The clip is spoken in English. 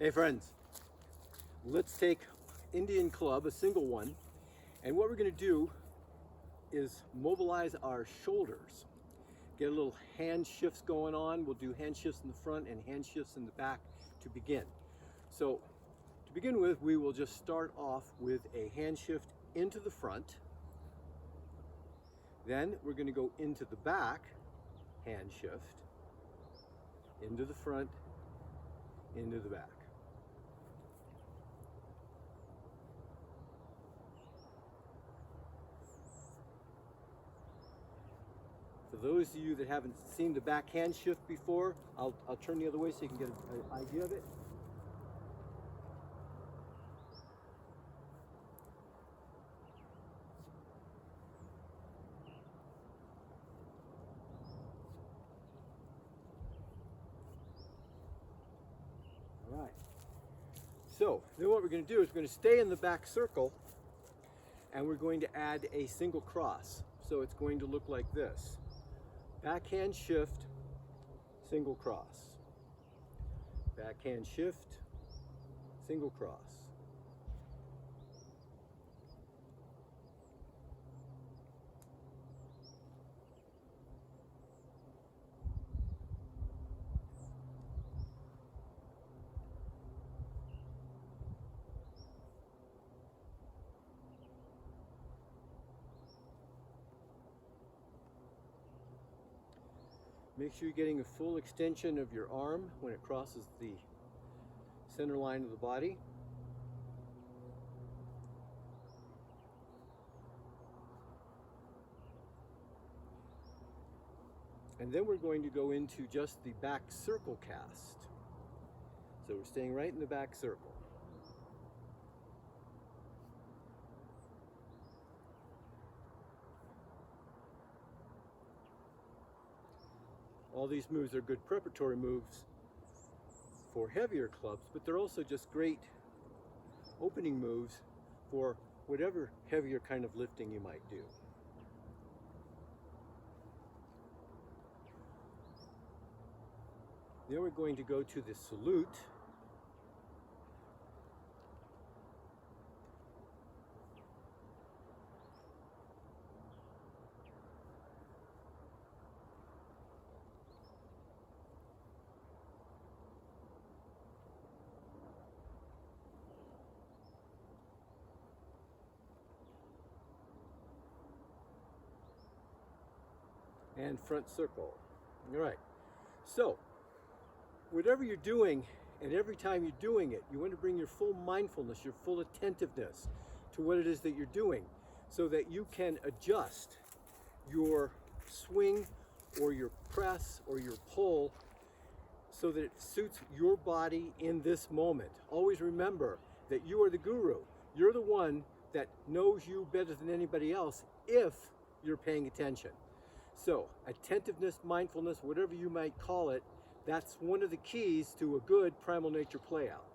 Hey friends, let's take Indian club, a single one, and what we're going to do is mobilize our shoulders. Get a little hand shifts going on. We'll do hand shifts in the front and hand shifts in the back to begin. So to begin with, we will just start off with a hand shift into the front. Then we're going to go into the back, hand shift, into the front, into the back. For those of you that haven't seen the back hand shift before, I'll turn the other way so you can get an idea of it. All right. So then what we're going to do is we're going to stay in the back circle and we're going to add a single cross. So it's going to look like this. Backhand shift, single cross. Backhand shift, single cross. Make sure you're getting a full extension of your arm when it crosses the center line of the body. And then we're going to go into just the back circle cast. So we're staying right in the back circle. All these moves are good preparatory moves for heavier clubs, but they're also just great opening moves for whatever heavier kind of lifting you might do. Then we're going to go to the salute. And front circle. All right. So, whatever you're doing, and every time you're doing it, you want to bring your full mindfulness, your full attentiveness to what it is that you're doing, so that you can adjust your swing or your press or your pull so that it suits your body in this moment. Always remember that you are the guru. You're the one that knows you better than anybody else if you're paying attention. So, attentiveness, mindfulness, whatever you might call it, that's one of the keys to a good primal nature play out.